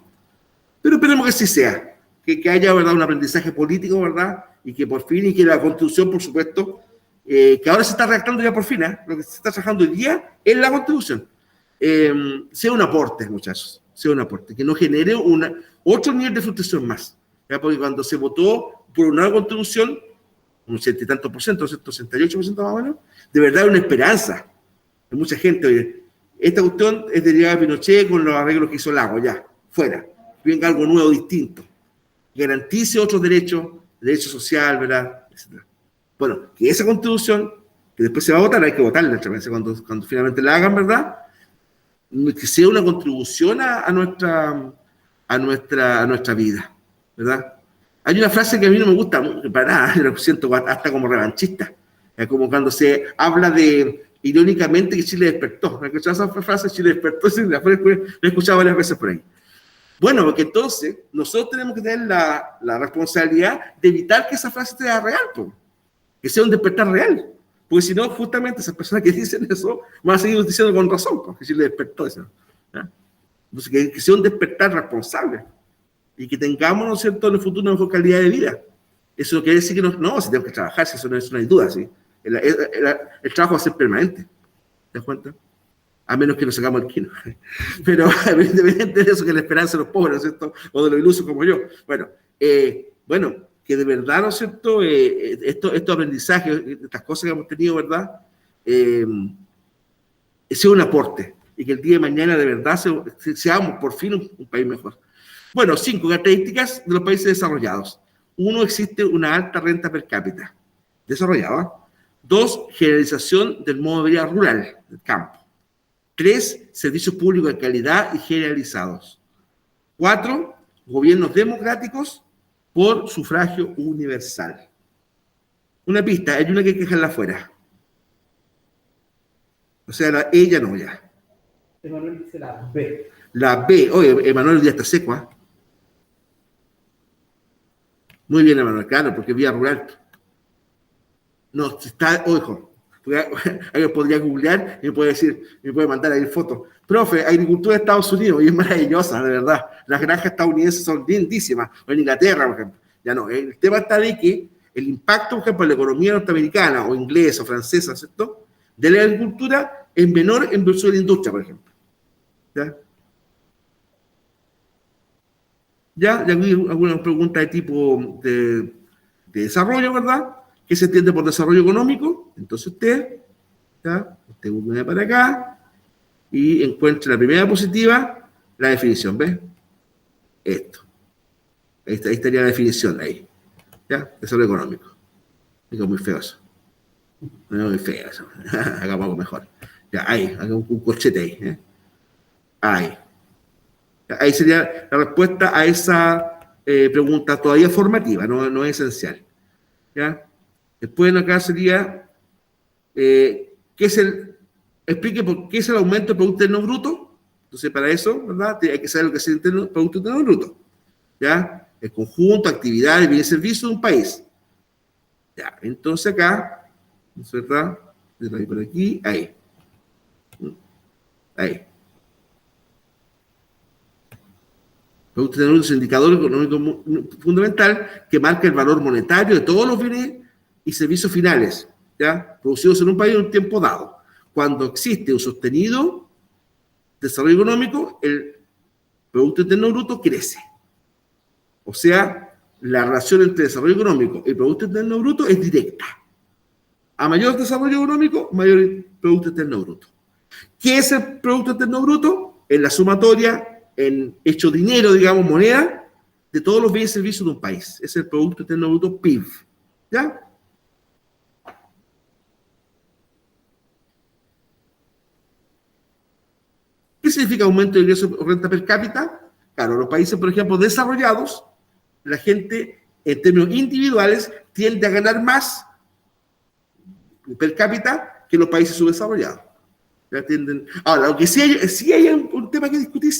Pero esperemos que sí sea, que haya, ¿verdad?, un aprendizaje político, ¿verdad?, y que por fin, y que la Constitución, por supuesto, que ahora se está redactando ya por fin, lo que se está trabajando hoy día es la Constitución, sea un aporte, muchachos, sea un aporte, que no genere otro nivel de frustración más, ¿ya? Porque cuando se votó por una nueva Constitución, un 70 y tantos por ciento, 68% más o menos, de verdad es una esperanza de mucha gente. Oye, esta cuestión es derivada de Pinochet con los arreglos que hizo Lago, ya, fuera, venga algo nuevo, distinto, garantice otros derechos, derecho social, ¿verdad? Etcétera. Bueno, que esa Constitución, que después se va a votar, hay que votarla cuando finalmente la hagan, ¿verdad? Que sea una contribución a nuestra vida, ¿verdad? Hay una frase que a mí no me gusta para nada, lo siento hasta como revanchista, como cuando se habla de, irónicamente, que Chile despertó. ¿Me escuchado esa frase? Chile despertó, sí, la he escuchado varias veces por ahí. Bueno, porque entonces nosotros tenemos que tener la responsabilidad de evitar que esa frase sea real, que sea un despertar real. Porque si no, justamente esas personas que dicen eso van a seguir diciendo con razón, que Chile despertó. ¿Ya? Entonces, que sea un despertar responsable y que tengamos, ¿no es cierto?, en el futuro una mejor calidad de vida. Eso no quiere decir que no, si tenemos que trabajar, si eso no hay duda, ¿sí? El trabajo va a ser permanente, ¿te das cuenta? A menos que nos sacamos el kino. Pero evidentemente de eso, que la esperanza de los pobres, ¿no es cierto?, o de los ilusos como yo. Bueno, que de verdad, ¿no es cierto?, estos aprendizajes, estas cosas que hemos tenido, ¿verdad?, sea un aporte, y que el día de mañana de verdad seamos por fin un país mejor. Bueno, 5 características de los países desarrollados. 1, existe una alta renta per cápita desarrollada. 2, generalización del modo de vida rural, del campo. 3, servicios públicos de calidad y generalizados. 4, gobiernos democráticos por sufragio universal. Una pista, hay una que hay que dejarla afuera. O sea, ella no, ya. Emanuel dice la B. La B, oye, Emanuel ya está seco, ¿eh? Muy bien, Emanuel, claro, porque es vía rural. No, está, ojo, alguien podría googlear y me puede mandar ahí fotos. Profe, agricultura de Estados Unidos, y es maravillosa, de verdad. Las granjas estadounidenses son lindísimas, o en Inglaterra, por ejemplo. Ya no, el tema está de que el impacto, por ejemplo, en la economía norteamericana, o inglesa, o francesa, ¿cierto?, de la agricultura es menor en versión de la industria, por ejemplo. ¿Ya? Ya aquí alguna pregunta de tipo de desarrollo, ¿verdad? ¿Qué se entiende por desarrollo económico? Entonces usted viene para acá y encuentra la primera diapositiva, la definición, ¿ves? Esto. Ahí estaría la definición, ahí. ¿Ya? Desarrollo económico. Digo, muy feo eso. No, muy feo eso. Hagamos algo mejor. Ya, ahí, hagamos un corchete ahí. Ahí. Ahí sería la respuesta a esa pregunta todavía formativa, no es esencial. ¿Ya? Después acá sería, explique por qué es el aumento del Producto Interno Bruto. Entonces, para eso, ¿verdad?, hay que saber lo que es el Producto Interno Bruto. ¿Ya? El conjunto, actividades, bienes y servicios de un país. Ya, entonces acá, ¿no es verdad? Ahí por aquí, ahí. Ahí. Producto Interno Bruto es un indicador económico fundamental que marca el valor monetario de todos los bienes y servicios finales, ¿ya?, producidos en un país en un tiempo dado. Cuando existe un sostenido desarrollo económico, el Producto Interno Bruto crece. O sea, la relación entre desarrollo económico y Producto Interno Bruto es directa. A mayor desarrollo económico, mayor Producto Interno Bruto. ¿Qué es el Producto Interno Bruto? Es la sumatoria en hecho dinero, digamos, moneda, de todos los bienes y servicios de un país. Es el Producto Interno Bruto PIB. ¿Ya? ¿Qué significa aumento de ingresos o renta per cápita? Claro, en los países, por ejemplo, desarrollados, la gente, en términos individuales, tiende a ganar más per cápita que los países subdesarrollados. ¿Ya entienden? Ahora, lo que sí hay un tema que discutir,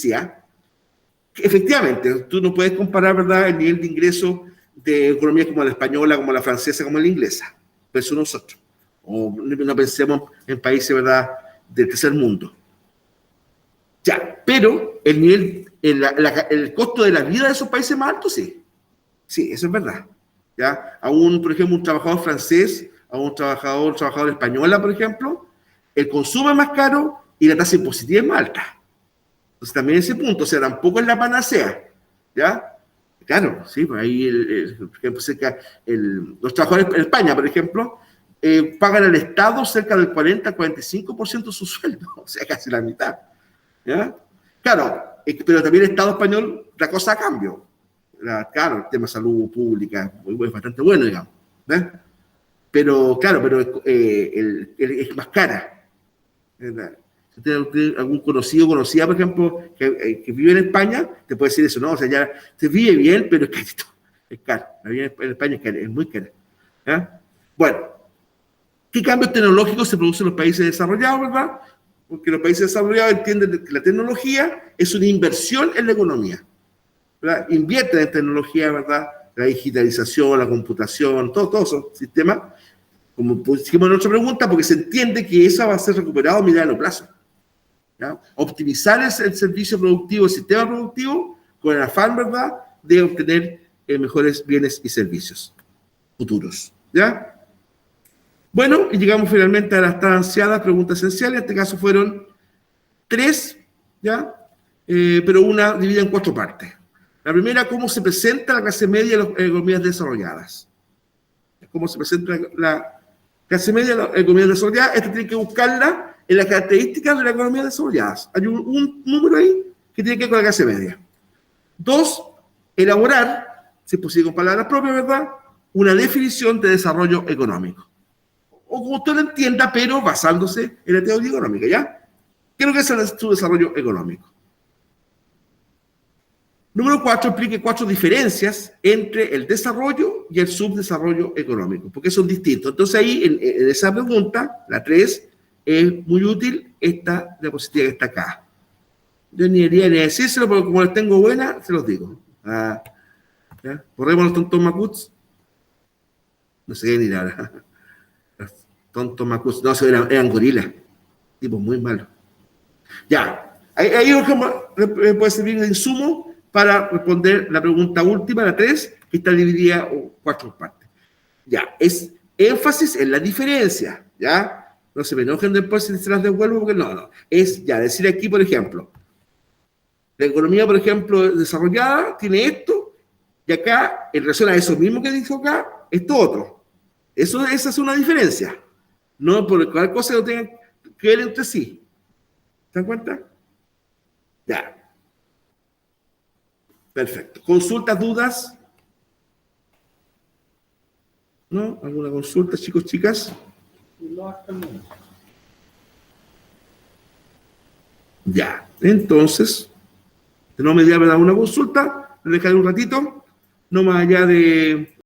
que efectivamente, tú no puedes comparar, ¿verdad?, el nivel de ingreso de economías como la española, como la francesa, como la inglesa, versus nosotros. O no pensemos en países, ¿verdad?, del tercer mundo. Ya, pero el nivel, el costo de la vida de esos países más alto, sí. Sí, eso es verdad. ¿Ya? Aún, por ejemplo, un trabajador francés a un trabajador española, por ejemplo, el consumo es más caro y la tasa impositiva es más alta. Entonces también ese punto, o sea, tampoco es la panacea, ¿ya? Claro, sí, pues ahí, por ejemplo, los trabajadores en España, por ejemplo, pagan al Estado cerca del 40-45% de su sueldo, o sea, casi la mitad, ¿ya? Claro, pero también el Estado español, la cosa a cambio. Claro, el tema de salud pública es bastante bueno, digamos, ¿ves? Pero, claro, pero es más cara, ¿verdad? Si tiene algún conocida, por ejemplo, que vive en España, te puede decir eso, ¿no? O sea, ya se vive bien, pero es carito, es caro. La vida en España es cara, es muy cara, ¿ya? Bueno, ¿qué cambios tecnológicos se producen en los países desarrollados, verdad? Porque los países desarrollados entienden que la tecnología es una inversión en la economía, ¿verdad? Invierten en tecnología, ¿verdad? La digitalización, la computación, todos esos sistemas, como pusimos en nuestra pregunta, porque se entiende que eso va a ser recuperado a mediano plazo, ¿ya? Optimizar el servicio productivo, el sistema productivo, con el afán, ¿verdad?, de obtener mejores bienes y servicios futuros, ¿ya? Bueno, y llegamos finalmente a las tan ansiadas preguntas esenciales. En este caso fueron 3, ¿ya? Pero una dividida en 4 partes. La primera, ¿cómo se presenta la clase media en las economías desarrolladas? ¿Cómo se presenta la clase media en las economías desarrolladas? Esta tiene que buscarla en las características de las economías desarrolladas. Hay un número ahí que tiene que ver con la clase media. 2, elaborar, si es posible con palabras propias, ¿verdad?, una definición de desarrollo económico. O como usted lo entienda, pero basándose en la teoría económica, ¿ya? ¿Qué es lo que es su desarrollo económico? Número 4, explique 4 diferencias entre el desarrollo y el subdesarrollo económico, porque son distintos. Entonces ahí, en esa pregunta, la 3, es muy útil esta diapositiva que está acá. Yo ni debería ni decírselo, porque como les tengo buena, se los digo. ¿Ya? Borremos los tontos macuts. No sé qué ni nada. Los tontos macuts. No, eran gorilas. Tipos muy malos. Ya. Ahí puede servir de insumo para responder la pregunta última, la 3, que está dividida en 4 partes. Ya. Es énfasis en la diferencia. ¿Ya? No se me enojen después si se las devuelvo, porque no. Es ya decir aquí, por ejemplo, la economía, por ejemplo, desarrollada tiene esto, y acá, en relación a eso mismo que dijo acá, esto otro. Esa es una diferencia. No por cualquier cosa que no tengan que ver entre sí. ¿Se dan cuenta? Ya. Perfecto. ¿Consultas, dudas? ¿No? ¿Alguna consulta, chicos, chicas? No, hasta el momento. Ya. Entonces, si no me da una consulta, le dejaré un ratito, no más allá de